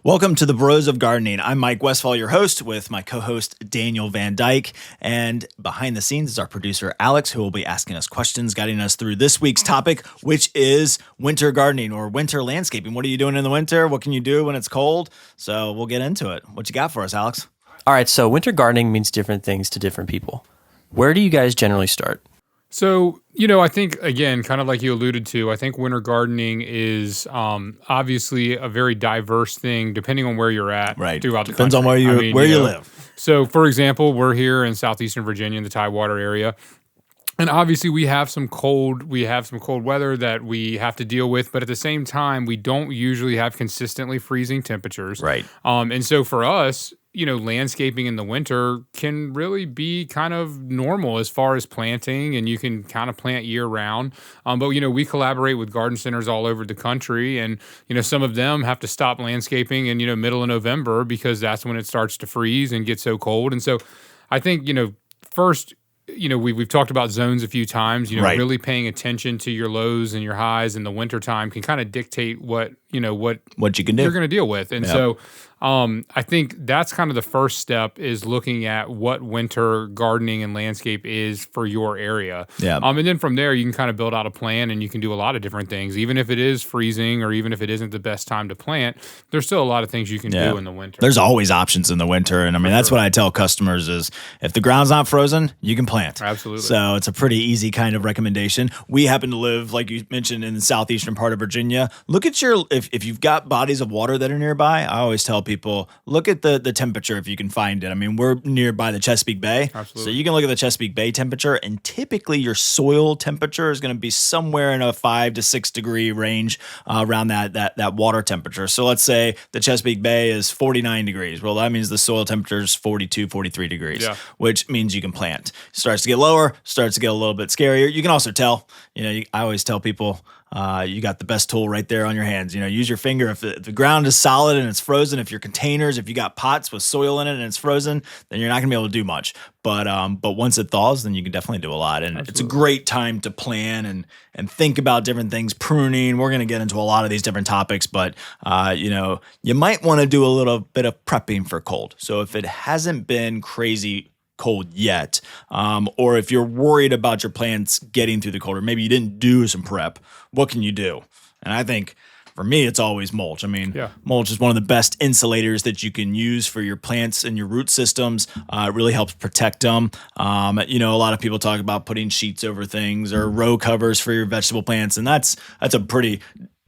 Welcome to the Bros of Gardening. I'm Mike Westphal, your host, with my co-host Daniel Van Dyke. And behind the scenes is our producer Alex, who will be asking us questions, guiding us through this week's topic, which is winter gardening or winter landscaping. What are you doing in the winter? What can you do when it's cold? So we'll get into it. What you got for us, Alex? All right, so winter gardening means different things to different people. Where do you guys generally start? So, I think, again, kind of like you alluded to, I think winter gardening is obviously a very diverse thing depending on where you're at throughout the country. Depends on where you live. So, for example, we're here in southeastern Virginia in the Tidewater area. And obviously we have some cold weather that we have to deal with, but at the same time, we don't usually have consistently freezing temperatures. Right. And so for us, landscaping in the winter can really be kind of normal as far as planting, and you can kind of plant year round. But we collaborate with garden centers all over the country, and some of them have to stop landscaping in middle of November because that's when it starts to freeze and get so cold. And so I think first, we've talked about zones a few times. Really paying attention to your lows and your highs in the wintertime can kind of dictate what you can do. You're going to deal with. And so I think that's kind of the first step, is looking at what winter gardening and landscape is for your area. Yeah. And then from there, you can kind of build out a plan, and you can do a lot of different things. Even if it is freezing, or even if it isn't the best time to plant, there's still a lot of things you can do in the winter. There's always options in the winter. And that's what I tell customers is, if the ground's not frozen, you can plant. Absolutely. So it's a pretty easy kind of recommendation. We happen to live, like you mentioned, in the southeastern part of Virginia. Look at if you've got bodies of water that are nearby, I always tell people, look at the temperature if you can find it. We're nearby the Chesapeake Bay. Absolutely. So you can look at the Chesapeake Bay temperature, and typically your soil temperature is going to be somewhere in a 5 to 6 degree range around that water temperature. So let's say the Chesapeake Bay is 49 degrees. Well, that means the soil temperature is 42, 43 degrees, which means you can plant. It starts to get lower, starts to get a little bit scarier. You can also tell, I always tell people, you got the best tool right there on your hands. Use your finger. If the ground is solid and it's frozen, if your containers, if you got pots with soil in it and it's frozen, then you're not going to be able to do much. But once it thaws, then you can definitely do a lot. And It's a great time to plan and think about different things, pruning. We're going to get into a lot of these different topics, but you might want to do a little bit of prepping for cold. So if it hasn't been crazy cold yet, or if you're worried about your plants getting through the cold, or maybe you didn't do some prep, what can you do? And I think for me, it's always mulch. Mulch is one of the best insulators that you can use for your plants and your root systems. It really helps protect them. A lot of people talk about putting sheets over things or row covers for your vegetable plants, and that's a pretty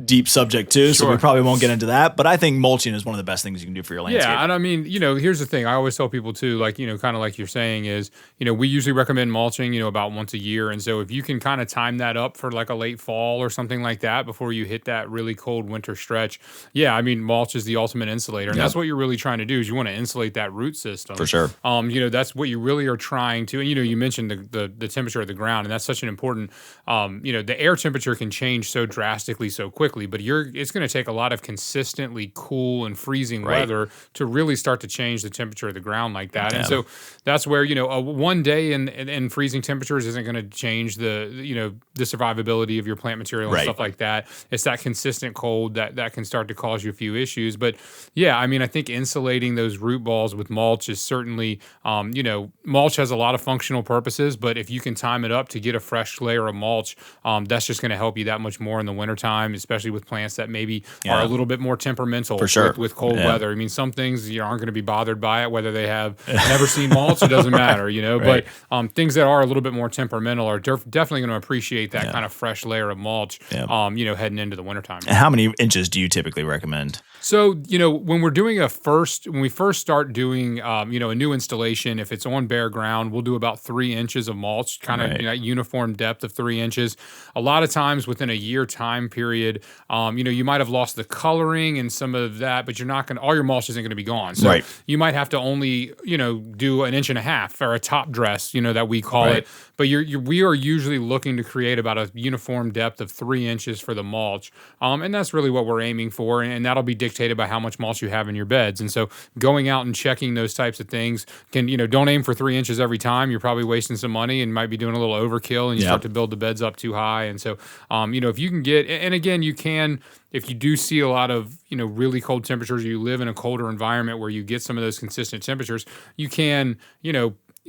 deep subject too, so we probably won't get into that. But I think mulching is one of the best things you can do for your landscape. Yeah, and here's the thing. I always tell people too, kind of like you're saying is, we usually recommend mulching, about once a year. And so if you can kind of time that up for like a late fall or something like that before you hit that really cold winter stretch, mulch is the ultimate insulator. And that's what you're really trying to do, is you want to insulate that root system. For sure. That's what you really are trying to. And, you mentioned the temperature of the ground, and that's such an important, the air temperature can change so drastically so quickly. But it's going to take a lot of consistently cool and freezing weather to really start to change the temperature of the ground like that. And so that's where, one day in freezing temperatures isn't going to change the survivability of your plant material and stuff like that. It's that consistent cold that can start to cause you a few issues. But I think insulating those root balls with mulch is certainly, mulch has a lot of functional purposes, but if you can time it up to get a fresh layer of mulch, that's just going to help you that much more in the wintertime, especially with plants that maybe are a little bit more temperamental with cold weather. Some things aren't going to be bothered by it, whether they have never seen mulch, it doesn't matter, Right. But things that are a little bit more temperamental are definitely going to appreciate that kind of fresh layer of mulch, heading into the wintertime. And how many inches do you typically recommend? So, when we're doing when we first start doing, a new installation, if it's on bare ground, we'll do about 3 inches of mulch, kind of uniform depth of 3 inches. A lot of times within a year time period, you might have lost the coloring and some of that, but all your mulch isn't going to be gone. So you might have to only, do 1.5 inches or a top dress, that we call it. But we are usually looking to create about a uniform depth of 3 inches for the mulch. And that's really what we're aiming for. And that'll be dictated by how much mulch you have in your beds. And so going out and checking those types of things don't aim for 3 inches every time. You're probably wasting some money and might be doing a little overkill, and you start to build the beds up too high. And so, if you can get, and again, you can, if you do see a lot of, really cold temperatures, you live in a colder environment where you get some of those consistent temperatures, you can,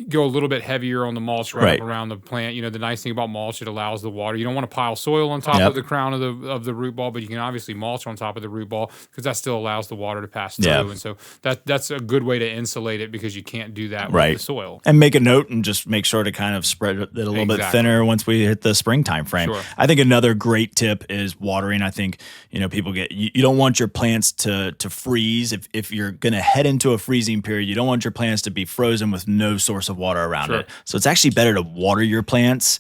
go a little bit heavier on the mulch right up around the plant. The nice thing about mulch, it allows the water. You don't want to pile soil on top of the crown of the root ball, but you can obviously mulch on top of the root ball because that still allows the water to pass through. And so that's a good way to insulate it because you can't do that with the soil. And make a note and just make sure to kind of spread it a little bit thinner once we hit the spring time frame. Sure. I think another great tip is watering. I think, people you don't want your plants to freeze. If you're going to head into a freezing period, you don't want your plants to be frozen with no source of water around it. So it's actually better to water your plants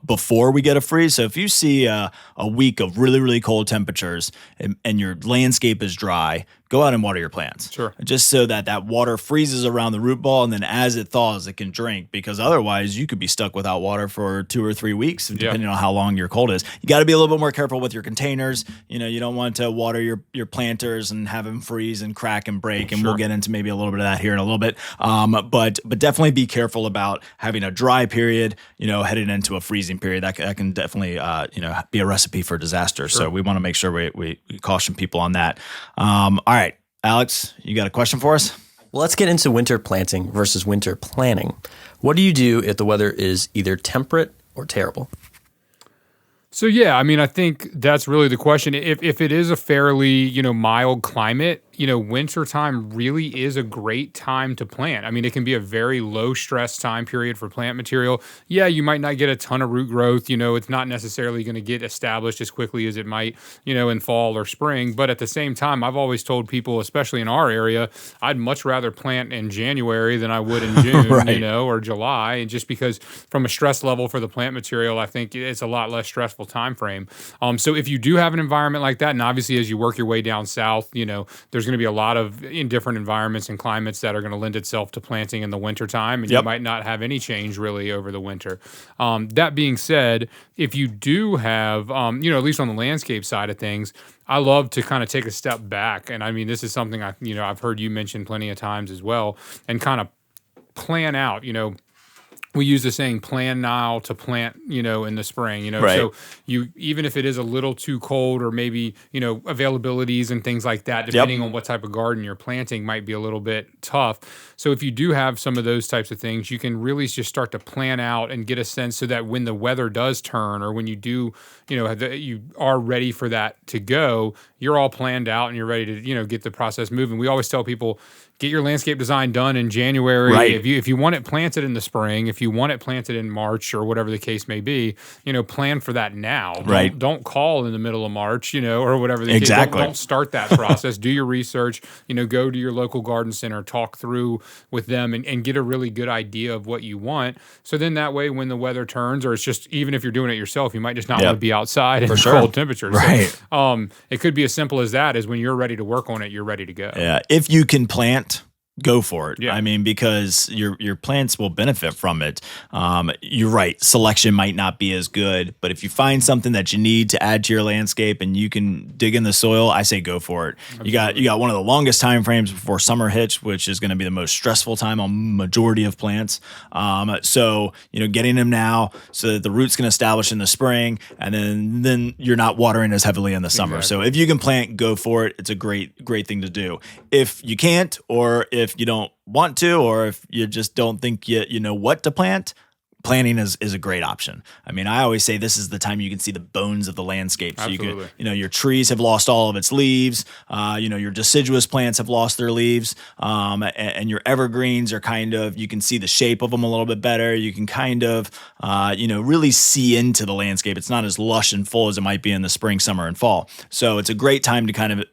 before we get a freeze. So if you see a week of really, really cold temperatures and your landscape is dry, go out and water your plants. Sure. Just so that water freezes around the root ball, and then as it thaws, it can drink, because otherwise you could be stuck without water for 2 or 3 weeks, depending on how long your cold is. You got to be a little bit more careful with your containers. You don't want to water your planters and have them freeze and crack and break, and we'll get into maybe a little bit of that here in a little bit. But definitely be careful about having a dry period, heading into a freezing period. That can definitely, be a recipe for disaster. Sure. So we want to make sure we caution people on that. All right, Alex, you got a question for us? Well, let's get into winter planting versus winter planning. What do you do if the weather is either temperate or terrible? So, I think that's really the question. If it is a fairly, mild climate, wintertime really is a great time to plant. It can be a very low stress time period for plant material. Yeah, you might not get a ton of root growth. It's not necessarily going to get established as quickly as it might, in fall or spring. But at the same time, I've always told people, especially in our area, I'd much rather plant in January than I would in June, or July. And just because from a stress level for the plant material, I think it's a lot less stressful time frame. So if you do have an environment like that, and obviously as you work your way down south, there's going to be a lot of in different environments and climates that are going to lend itself to planting in the wintertime, and you might not have any change really over the winter. That being said, if you do have, at least on the landscape side of things, I love to kind of take a step back. And this is something I've heard you mention plenty of times as well, and kind of plan out, we use the saying plan now to plant, in the spring, so even if it is a little too cold, or maybe, availabilities and things like that, depending on what type of garden you're planting, might be a little bit tough. So if you do have some of those types of things, you can really just start to plan out and get a sense so that when the weather does turn, or when you do, you are ready for that to go, you're all planned out and you're ready to, get the process moving. We always tell people, get your landscape design done in January. Right. If you want it planted in the spring, if you want it planted in March or whatever the case may be, plan for that now. Don't call in the middle of March, or whatever the case. Don't start that process. Do your research, go to your local garden center, talk through with them and get a really good idea of what you want. So then that way when the weather turns, or it's just, even if you're doing it yourself, you might just not want to be outside in cold temperatures. Right. So, it could be as simple as that, is when you're ready to work on it, you're ready to go. Yeah. If you can plant, go for it. Yeah. Because your plants will benefit from it. You're right. Selection might not be as good, but if you find something that you need to add to your landscape and you can dig in the soil, I say go for it. Absolutely. You got one of the longest time frames before summer hits, which is going to be the most stressful time on majority of plants. So getting them now so that the root's going to establish in the spring, and then you're not watering as heavily in the summer. Exactly. So if you can plant, go for it. It's a great thing to do. If you can't, or if you don't want to, or if you just don't think you know what to plant, planting is a great option. I always say this is the time you can see the bones of the landscape. So Absolutely. you can, your trees have lost all of its leaves. Your deciduous plants have lost their leaves. And your evergreens are kind of, you can see the shape of them a little bit better. You can kind of, really see into the landscape. It's not as lush and full as it might be in the spring, summer, and fall. So it's a great time to kind of,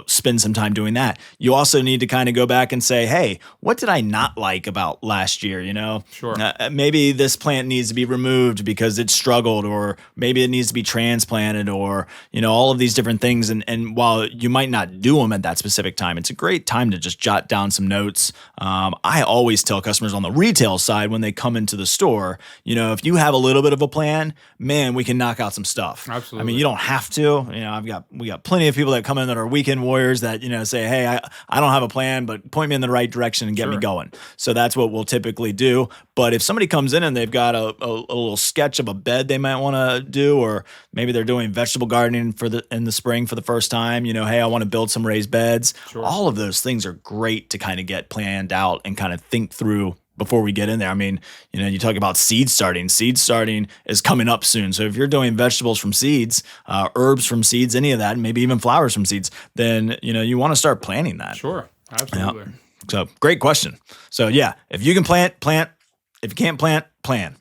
spend some time doing that. You also need to kind of go back and say, hey, what did I not like about last year? Sure. Maybe this plant needs to be removed because it struggled, or maybe it needs to be transplanted, or, all of these different things. And while you might not do them at that specific time, it's a great time to just jot down some notes. I always tell customers on the retail side when they come into the store, if you have a little bit of a plan, man, we can knock out some stuff. Absolutely. You don't have to. We got plenty of people that come in that are weekend warriors that, say, hey, I don't have a plan, but point me in the right direction and get me going. So that's what we'll typically do. But if somebody comes in and they've got a little sketch of a bed they might want to do, or maybe they're doing vegetable gardening in the spring for the first time, hey, I want to build some raised beds. Sure. All of those things are great to kind of get planned out and kind of think through before we get in there. I mean, you talk about seed starting. Seed starting is coming up soon. So if you're doing vegetables from seeds, herbs from seeds, any of that, maybe even flowers from seeds, then, you want to start planting that. Sure. Absolutely. Yeah. So great question. So yeah, if you can plant. If you can't plant, plan.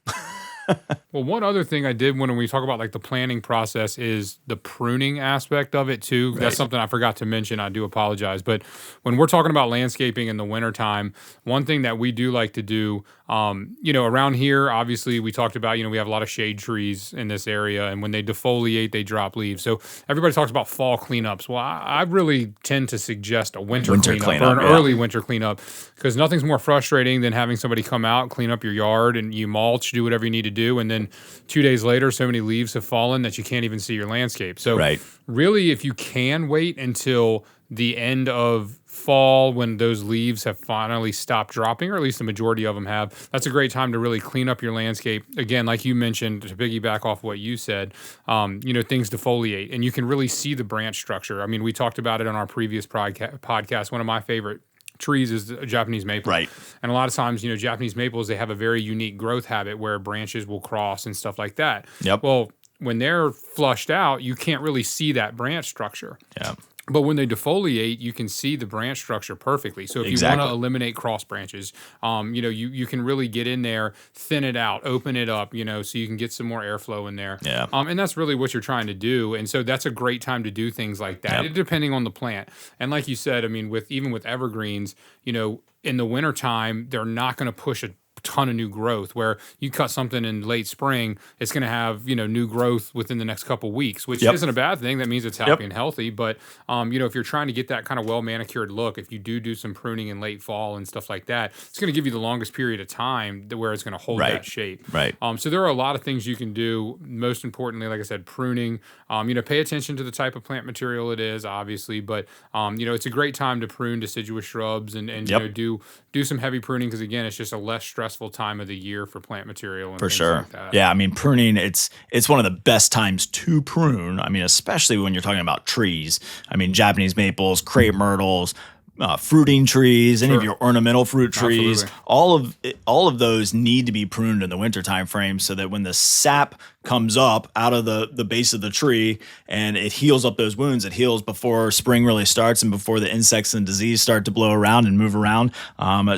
Well, one other thing I did when we talk about like the planning process is the pruning aspect of it too. Right. That's something I forgot to mention. I do apologize. But when we're talking about landscaping in the wintertime, one thing that we do like to do, around here, obviously we talked about, we have a lot of shade trees in this area, and when they defoliate, they drop leaves. So everybody talks about fall cleanups. Well, I really tend to suggest a winter cleanup or an early winter cleanup, because nothing's more frustrating than having somebody come out, clean up your yard, and you mulch, do whatever you need to do, and then 2 days later, so many leaves have fallen that you can't even see your landscape. So really, if you can wait until the end of fall when those leaves have finally stopped dropping, or at least the majority of them have, that's a great time to really clean up your landscape. Again, like you mentioned, to piggyback off what you said, things defoliate, and you can really see the branch structure. I mean, we talked about it on our previous podcast. One of my favorite trees is a Japanese maple. Right. And a lot of times, Japanese maples, they have a very unique growth habit where branches will cross and stuff like that. Yep. Well, when they're flushed out, you can't really see that branch structure. Yeah. But when they defoliate, you can see the branch structure perfectly. So if you want to eliminate cross branches, you can really get in there, thin it out, open it up, so you can get some more airflow in there. Yeah. And that's really what you're trying to do. And so that's a great time to do things like that, depending on the plant. And like you said, I mean, even with evergreens, in the wintertime, they're not going to push a ton of new growth. Where you cut something in late spring, it's going to have new growth within the next couple weeks, which isn't a bad thing. That means it's happy and healthy. But if you're trying to get that kind of well manicured look, if you do some pruning in late fall and stuff like that, it's going to give you the longest period of time where it's going to hold that shape. Right. So there are a lot of things you can do. Most importantly, like I said, pruning. Pay attention to the type of plant material it is, obviously, but it's a great time to prune deciduous shrubs and do some heavy pruning, because again, it's just a less stressful time of the year for plant material and things like that. Yeah, I mean, pruning, it's one of the best times to prune. I mean, especially when you're talking about trees. I mean, Japanese maples, crepe myrtles, fruiting trees, any of your ornamental fruit trees, all of those need to be pruned in the winter time frame, so that when the sap comes up out of the base of the tree and it heals up those wounds, it heals before spring really starts and before the insects and disease start to blow around and move around.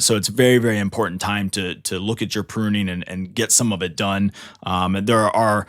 So it's a very, very important time to look at your pruning and get some of it done. There are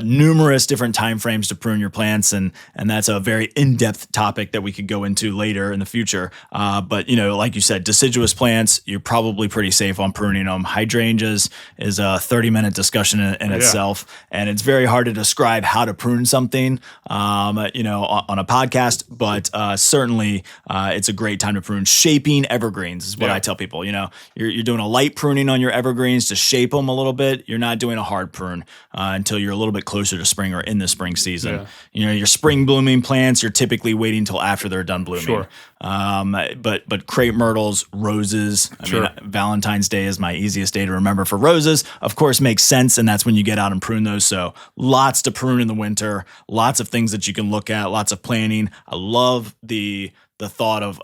numerous different time frames to prune your plants, and that's a very in-depth topic that we could go into later in the future. But like you said, deciduous plants, you're probably pretty safe on pruning them. Hydrangeas is a 30-minute discussion in itself. And it's very hard to describe how to prune something, on a podcast, but certainly it's a great time to prune. Shaping evergreens is what I tell people. You're doing a light pruning on your evergreens to shape them a little bit. You're not doing a hard prune until you're a little bit closer to spring or in the spring season. Your spring blooming plants, you're typically waiting until after they're done blooming. Sure. But crepe myrtles, roses. I mean, Valentine's Day is my easiest day to remember for roses. Of course, makes sense, and that's when you get out and prune those. So lots to prune in the winter. Lots of things that you can look at. Lots of planning. I love the thought of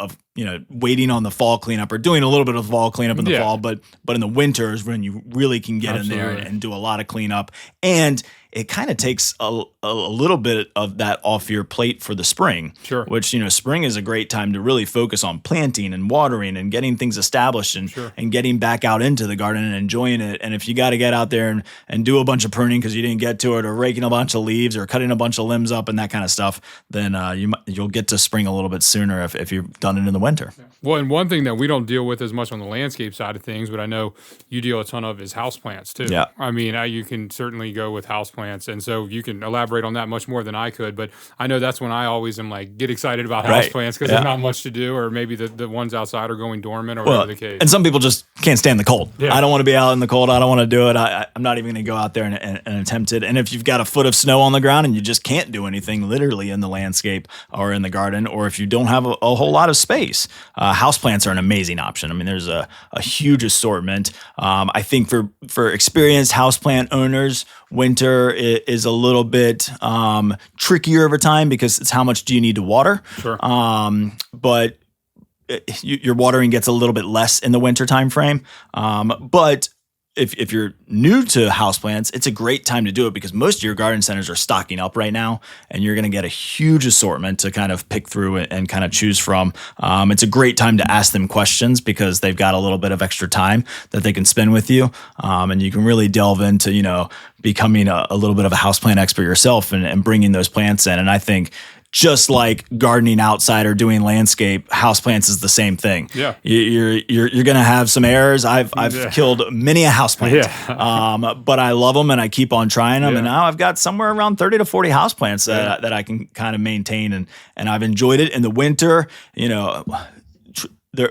waiting on the fall cleanup, or doing a little bit of fall cleanup in the fall, but in the winter is when you really can get in there and do a lot of cleanup. And it kind of takes a little bit of that off your plate for the spring. Sure. Which, spring is a great time to really focus on planting and watering and getting things established and getting back out into the garden and enjoying it. And if you got to get out there and do a bunch of pruning because you didn't get to it, or raking a bunch of leaves or cutting a bunch of limbs up and that kind of stuff, then you'll get to spring a little bit sooner if you've done it in the winter. Well, and one thing that we don't deal with as much on the landscape side of things, but I know you deal a ton of, is houseplants too. Yeah. I mean, you can certainly go with houseplants, and so you can elaborate on that much more than I could, but I know that's when I always am like, get excited about houseplants, because there's not much to do, or maybe the ones outside are going dormant, or whatever the case. And some people just can't stand the cold. Yeah. I don't want to be out in the cold. I don't want to do it. I'm not even going to go out there and attempt it. And if you've got a foot of snow on the ground and you just can't do anything literally in the landscape or in the garden, or if you don't have a whole lot of space. Houseplants are an amazing option. I mean, there's a huge assortment. I think for experienced houseplant owners, winter is a little bit trickier over time because it's how much do you need to water. Sure. But your watering gets a little bit less in the winter time frame. But if you're new to houseplants, it's a great time to do it because most of your garden centers are stocking up right now, and you're going to get a huge assortment to kind of pick through and kind of choose from. It's a great time to ask them questions because they've got a little bit of extra time that they can spend with you, and you can really delve into becoming a little bit of a houseplant expert yourself and bringing those plants in. And I think, just like gardening outside or doing landscape, houseplants is the same thing. Yeah, you're going to have some errors. I've killed many a houseplant, but I love them and I keep on trying them. And now I've got somewhere around 30 to 40 houseplants that I can kind of maintain, and I've enjoyed it in the winter.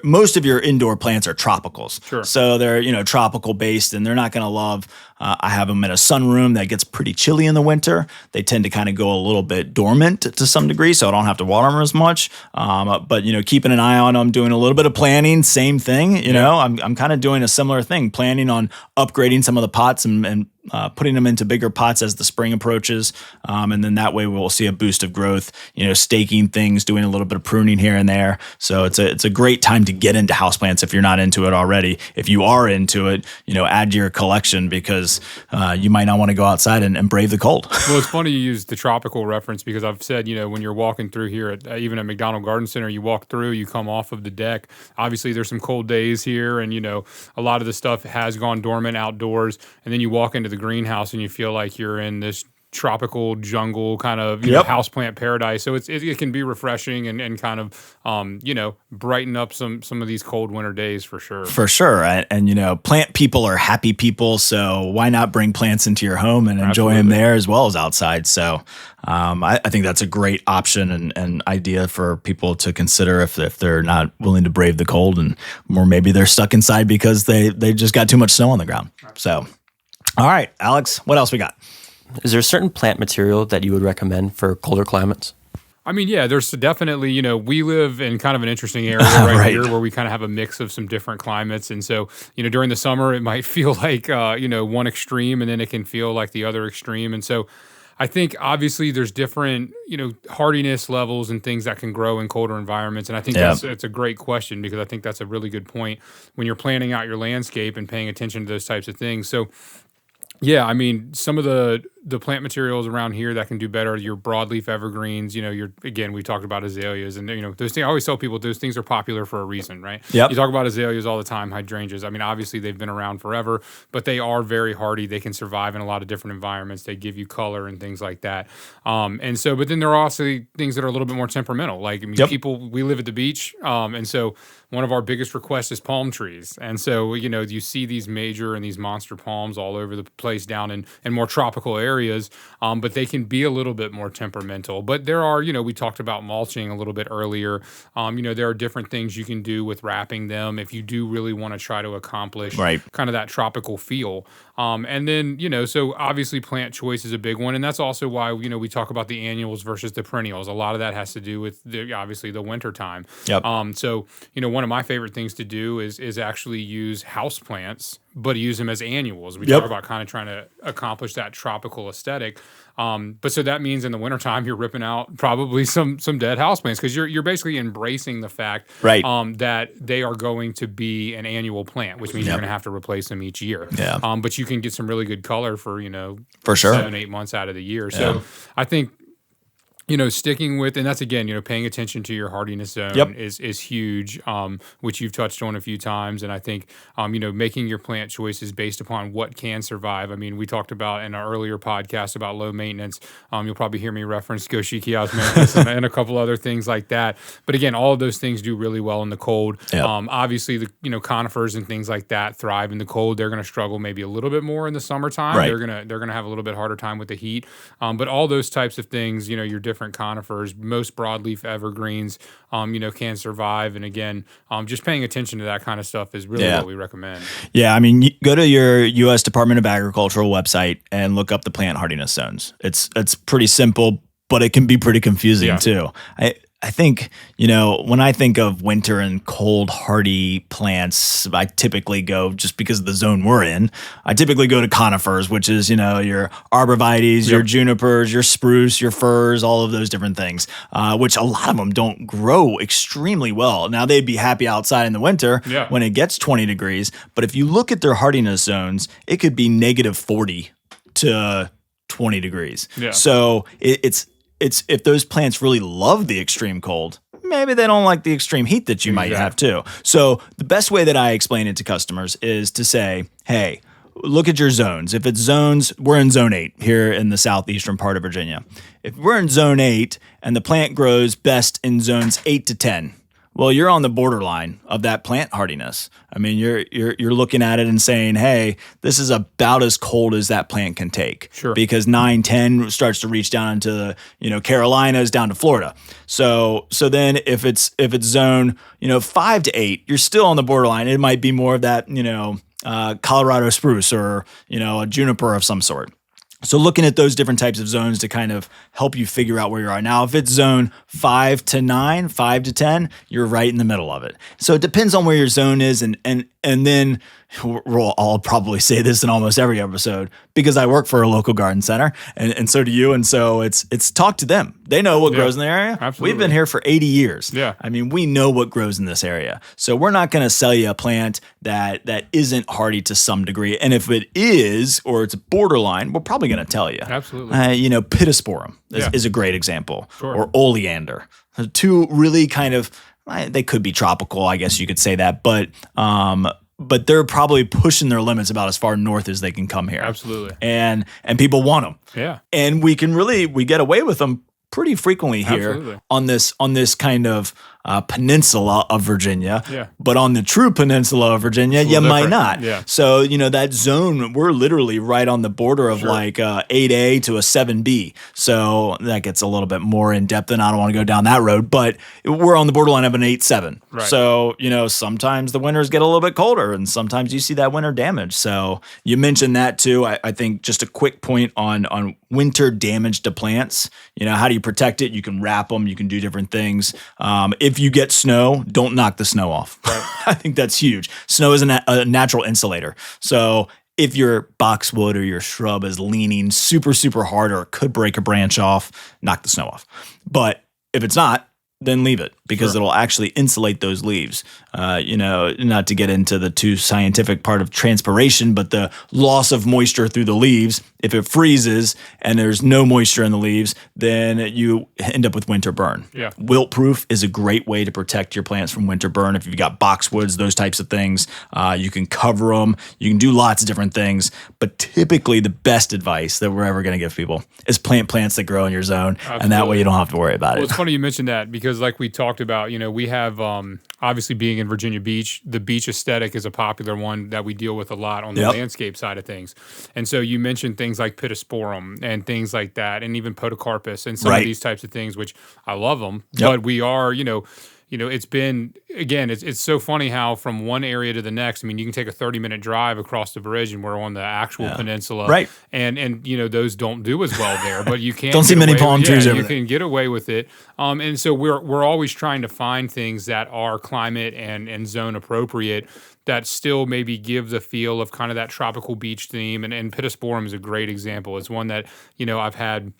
Most of your indoor plants are tropicals. Sure. So they're, tropical based, and they're not going to love. I have them in a sunroom that gets pretty chilly in the winter. They tend to kind of go a little bit dormant to some degree, so I don't have to water them as much. But keeping an eye on them, doing a little bit of planning, same thing. I'm kind of doing a similar thing, planning on upgrading some of the pots and putting them into bigger pots as the spring approaches. And then that way we'll see a boost of growth, staking things, doing a little bit of pruning here and there. So it's a great time to get into houseplants if you're not into it already. If you are into it, add to your collection because you might not want to go outside and brave the cold. Well, it's funny you use the tropical reference because I've said, when you're walking through here even at McDonald Garden Center, you walk through, you come off of the deck. Obviously there's some cold days here, and a lot of the stuff has gone dormant outdoors, and then you walk into the greenhouse and you feel like you're in this tropical jungle kind of houseplant paradise. So it can be refreshing and kind of brighten up some of these cold winter days for sure. For sure. And plant people are happy people, so why not bring plants into your home and enjoy them there as well as outside? So I think that's a great option and idea for people to consider if they're not willing to brave the cold, or maybe they're stuck inside because they just got too much snow on the ground. So all right, Alex, what else we got? Is there a certain plant material that you would recommend for colder climates? I mean, yeah, there's definitely, we live in kind of an interesting area right here where we kind of have a mix of some different climates. And so, during the summer, it might feel like, one extreme, and then it can feel like the other extreme. And so I think obviously there's different, hardiness levels and things that can grow in colder environments. And I think that's a great question because I think that's a really good point when you're planning out your landscape and paying attention to those types of things. So yeah, I mean, some of the plant materials around here that can do better, your broadleaf evergreens, again, we talked about azaleas and, those things, I always tell people those things are popular for a reason, right? Yep. You talk about azaleas all the time, hydrangeas. I mean, obviously they've been around forever, but they are very hardy. They can survive in a lot of different environments. They give you color and things like that. But then there are also things that are a little bit more temperamental. Like, people, we live at the beach. And so one of our biggest requests is palm trees. And so, you see these major and these monster palms all over the place down in more tropical areas, but they can be a little bit more temperamental. But there are, we talked about mulching a little bit earlier. There are different things you can do with wrapping them if you do really want to try to accomplish kind of that tropical feel. And then, so obviously plant choice is a big one. And that's also why, we talk about the annuals versus the perennials. A lot of that has to do with obviously the winter time. Yep. So, one of my favorite things to do is actually use house plants, but use them as annuals. We talk about kind of trying to accomplish that tropical aesthetic. But so that means in the wintertime, you're ripping out probably some dead houseplants because you're basically embracing the fact that they are going to be an annual plant, which means you're going to have to replace them each year. Yeah. But you can get some really good color for, for sure 7-8 months out of the year. So I think, sticking with, and that's again, paying attention to your hardiness zone is huge, which you've touched on a few times. And I think, making your plant choices based upon what can survive. I mean, we talked about in our earlier podcast about low maintenance. You'll probably hear me reference Goshiki osmanthus and a couple other things like that. But again, all of those things do really well in the cold. Yep. Obviously, the conifers and things like that thrive in the cold. They're going to struggle maybe a little bit more in the summertime. Right. They're gonna have a little bit harder time with the heat. But all those types of things, your different conifers, most broadleaf evergreens, can survive. And again, just paying attention to that kind of stuff is really what we recommend. Yeah, I mean, go to your U.S. Department of Agricultural website and look up the plant hardiness zones. It's pretty simple, but it can be pretty confusing too. I think, when I think of winter and cold hardy plants, I typically go, just because of the zone we're in, I typically go to conifers, which is, your arborvitaes, your junipers, your spruce, your firs, all of those different things, which a lot of them don't grow extremely well. Now, they'd be happy outside in the winter when it gets 20 degrees. But if you look at their hardiness zones, it could be negative 40 to 20 degrees. Yeah. So it's if those plants really love the extreme cold, maybe they don't like the extreme heat that you might have too. So the best way that I explain it to customers is to say, hey, look at your zones. If it's zones, we're in zone 8 here in the southeastern part of Virginia. If we're in zone 8 and the plant grows best in zones 8 to 10, well, you're on the borderline of that plant hardiness. I mean, you're looking at it and saying, hey, this is about as cold as that plant can take. Sure. Because 9, 10 starts to reach down into the, Carolinas, down to Florida. So then if it's zone, 5 to 8, you're still on the borderline. It might be more of that, Colorado spruce or, a juniper of some sort. So looking at those different types of zones to kind of help you figure out where you are. Now, if it's zone 5 to 9, 5 to 10, you're right in the middle of it. So it depends on where your zone is. And then I'll probably say this in almost every episode because I work for a local garden center and so do you. And so it's talk to them. They know what grows in the area. Absolutely. We've been here for 80 years. Yeah. I mean, we know what grows in this area. So we're not going to sell you a plant that isn't hardy to some degree. And if it is, or it's borderline, we're probably going to tell you. Absolutely. Pittosporum is a great example. Sure. Or oleander. Two really kind of, they could be tropical, I guess you could say that, but they're probably pushing their limits about as far north as they can come here. Absolutely. And people want them. Yeah. And we get away with them pretty frequently here on this kind of peninsula of Virginia. Yeah. But on the true peninsula of Virginia, you might not. Yeah. So, that zone, we're literally right on the border of like 8A to a 7B. So that gets a little bit more in depth and I don't want to go down that road, but we're on the borderline of an 8-7. Right. So, sometimes the winters get a little bit colder and sometimes you see that winter damage. So you mentioned that too. I think just a quick point on winter damage to plants. How do you protect it? You can wrap them. You can do different things. If you get snow, don't knock the snow off. Right. I think that's huge. Snow is a natural insulator. So if your boxwood or your shrub is leaning super, super hard or it could break a branch off, knock the snow off. But if it's not, then leave it because it'll actually insulate those leaves. Not to get into the too scientific part of transpiration, but the loss of moisture through the leaves. If it freezes and there's no moisture in the leaves, then you end up with winter burn. Yeah. Wilt proof is a great way to protect your plants from winter burn. If you've got boxwoods, those types of things, you can cover them. You can do lots of different things. But typically the best advice that we're ever going to give people is plant plants that grow in your zone. Absolutely. And that way you don't have to worry about it. Well, it's funny you mentioned that because like we talked about, we have obviously being in Virginia Beach, the beach aesthetic is a popular one that we deal with a lot on the landscape side of things. And so you mentioned things like pittosporum and things like that, and even podocarpus and some of these types of things, which I love them. But we are, it's been, again, it's so funny how from one area to the next, I mean, you can take a 30-minute drive across the bridge and we're on the actual peninsula. Right. And those don't do as well there, but you can't. Don't see many palm trees over there. there. You can get away with it. And so we're always trying to find things that are climate and zone appropriate that still maybe give the feel of kind of that tropical beach theme. And pittosporum is a great example. It's one that, I've had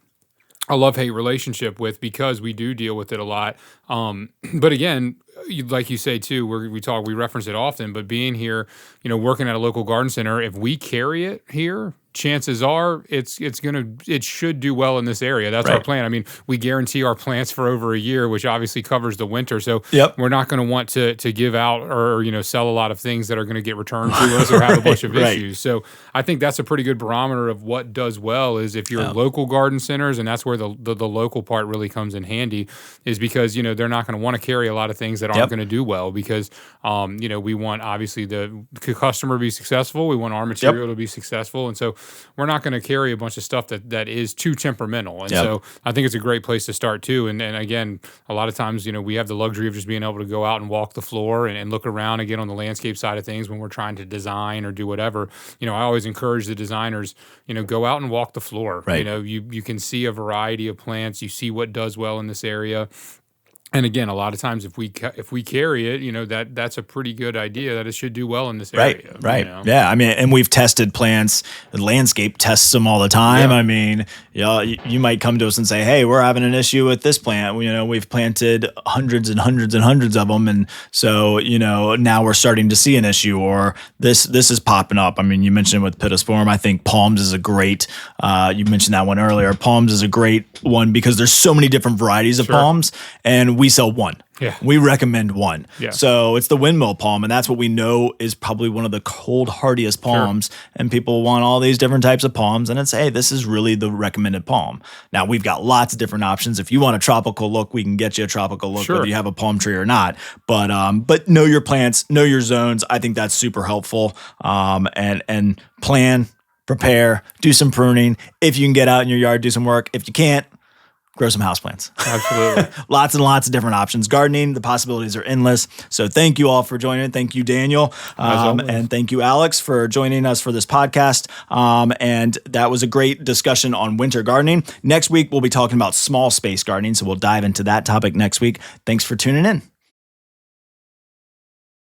a love-hate relationship with because we do deal with it a lot. But again, like you say too, we reference it often, but being here, working at a local garden center, if we carry it here, chances are it should do well in this area. That's our plan. I mean, we guarantee our plants for over a year, which obviously covers the winter. So we're not going to want to give out or, sell a lot of things that are going to get returned to us or have a bunch of issues. So I think that's a pretty good barometer of what does well is if you're local garden centers, and that's where the local part really comes in handy, is because, they're not going to want to carry a lot of things that aren't going to do well because, we want obviously the customer to be successful. We want our material to be successful. And so we're not going to carry a bunch of stuff that is too temperamental. And so I think it's a great place to start too. And again, a lot of times, we have the luxury of just being able to go out and walk the floor and look around again on the landscape side of things when we're trying to design or do whatever. I always encourage the designers, go out and walk the floor. Right. You can see a variety of plants. You see what does well in this area. And again, a lot of times if we carry it, that's a pretty good idea that it should do well in this area. Right. Yeah. I mean, and we've tested plants. Landscape tests them all the time. Yeah. I mean, you might come to us and say, "Hey, we're having an issue with this plant. We've planted hundreds and hundreds and hundreds of them, and so now we're starting to see an issue, or this is popping up." I mean, you mentioned with pittosporum. I think palms is a great. You mentioned that one earlier. Palms is a great one because there's so many different varieties of palms, and we sell one. Yeah. We recommend one. Yeah. So it's the windmill palm, and that's what we know is probably one of the cold hardiest palms. Sure. And people want all these different types of palms, and it's, hey, this is really the recommended palm. Now, we've got lots of different options. If you want a tropical look, we can get you a tropical look, whether you have a palm tree or not. But know your plants, know your zones. I think that's super helpful. And plan, prepare, do some pruning. If you can get out in your yard, do some work. If you can't, grow some houseplants. Absolutely. Lots and lots of different options. Gardening, the possibilities are endless. So thank you all for joining. Thank you, Daniel. And thank you, Alex, for joining us for this podcast. And that was a great discussion on winter gardening. Next week, we'll be talking about small space gardening. So we'll dive into that topic next week. Thanks for tuning in.